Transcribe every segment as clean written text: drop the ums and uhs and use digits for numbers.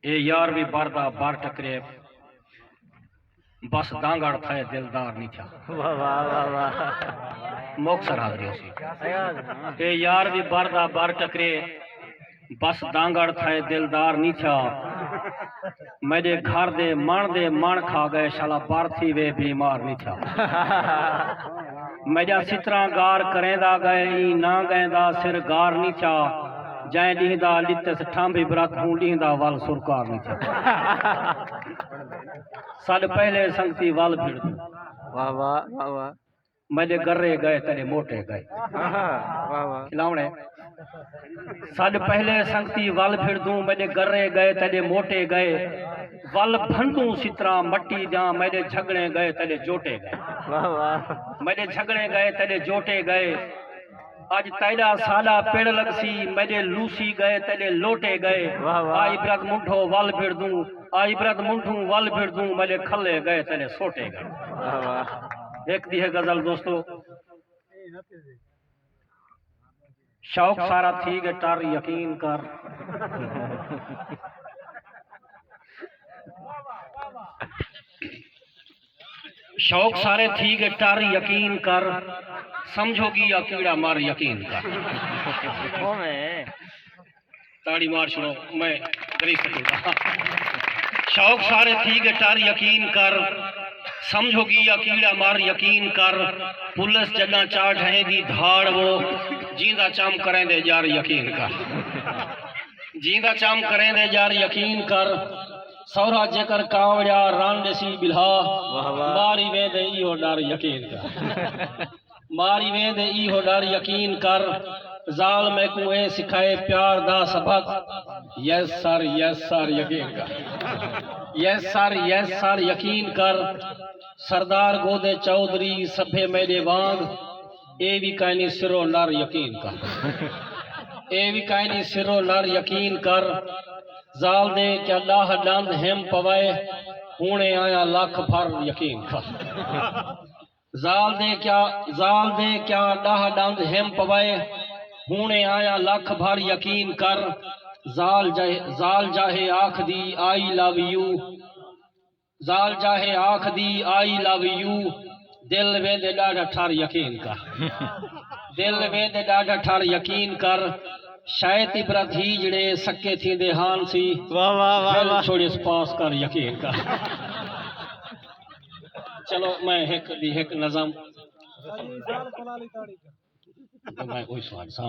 ए यार भी बारदा बार टकरे बस दांगड़ थे दिलदार नहीं था। वाह वाह वाह वाह। मोक्सर हाजरी उसी ए यार भी बारदा बार टकरे बस दांगड़ थे दिलदार नहीं था। मेरे घर दे मान खा गए शाला पार्थी वे बीमार नहीं था। मेरा सितरा गार करेंदा गए ई ना गएंदा सिर गार नहीं था। जै ॾींदा लितस ठांबी ब्रत हूं ॾींदा वल सुरकार नहीं था। साल पहले संगती वल भिड़ वाह वाह वाह वाह। मेरे गर्रे गए तेरे मोटे गए वाह वाह। खिलावने साल पहले संगती वल भिड़ दूं मेरे गर्रे गए तेरे मोटे गए। वल भंडू सितरा मट्टी जा मेरे झगड़े गए तेरे जोटे गए। वाह वाह। मेरे झगड़े गए तेरे जोटे गए। आज तेरा साला पेड़ लगसी मेरे लूसी गए तेरे लोटे गए। आई ब्रत मुंठो वल भिड़ दूं आई ब्रत मुंठू वल भिड़ दूं मेरे खले गए तेरे सोटे गए। वाह वाह। एक दी है गजल दोस्तों। शौक सारा थी के टर यकीन कर। शौक सारे थी के टर यकीन कर समझोगी या कीड़ा मार यकीन कर। ताड़ी मार सुनो मैं गरीब सकूंगा। शौक सारे थी के टर यकीन कर समझोगी या कीड़ा मार यकीन कर। पुलिस जगह चाट है दी धाड़ वो जींदा चाम करें दे जार यकीन कर। जींदा चाम करें दे जार यकीन कर। सौरा जेकर कावड़िया रान देसी बिल्हा मारी वे दे इहो डर यकीन कर। मारी वे दे इहो डर यकीन कर। जाल में कुएं सिखाए प्यार दा सबक यस सर यकीन कर। यस सर यकीन कर। सरदार गोदे चौधरी सभे मेरे वांग ए भी कहनी सिरो नर यकीन कर। ए भी कहनी सिरो नर यकीन कर। जाल दे क्या लाह डंद हेम पवाए हूने आया लख भर यकीन कर। जाल दे क्या लाह डंद हेम पवाए हूने आया लख भर यकीन कर। जाल जाहे आख दी आई लव यू। जाल जाहे आख दी आई लव यू। दिल वेंदे डाढ़ा ठर यकीन कर। दिल वेंदे डाढ़ा ठर यकीन कर। शायद इबरत ही जड़े सके थी देहान सी वाह वाह वाह। छोड़े पास कर यकीन कर। चलो मैं एक नज़म मैं कोई सवाल सा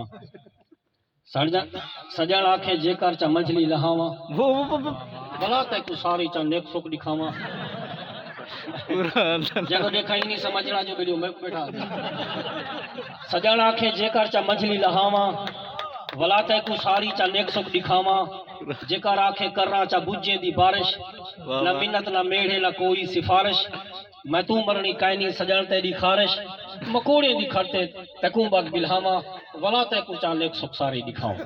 सजन आखे जेकर चा मंझली लहावा भला तक तू सारी चा नेक सुख दिखावा। जगह देखा ही नहीं समझना जो वीडियो में बैठा। सजन आखे जेकर चा मंझली लहावा भला तक तू सारी चा नेक सुख दिखावा। जेकर आखे करना चा बुझे दी बारिश न मिन्नत न मेढ़े न कोई सिफारिश। मैं तू मरनी कायनी सजन तेरी खारिश मकोड़े दी खड़ते तकू बग बिल्हामा वला तकू चाले सुख सारी दिखाऊं।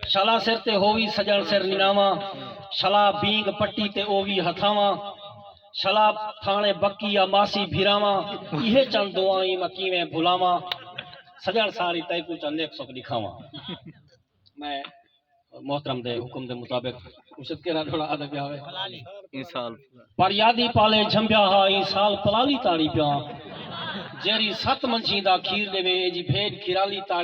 शला सिर ते होवी सजन सिर निनावा। शला बींग पट्टी ते ओवी हथावा। शला थाने बक्की या मासी भिरावा। इहे चंद दुआई मकी में भुलावा। सजन सारी तकू चाले सुख दिखावा। मैं मोहतरम दे हुक्म दे मुताबिक उशद के थोड़ा अदब आवे इंसाल पर यादी पाले झंबिया हा इंसाल पलाली ताड़ी पिया। जेरी 7 मंझी दा खीर देवे जी भेड़ खिराली ताड़ी।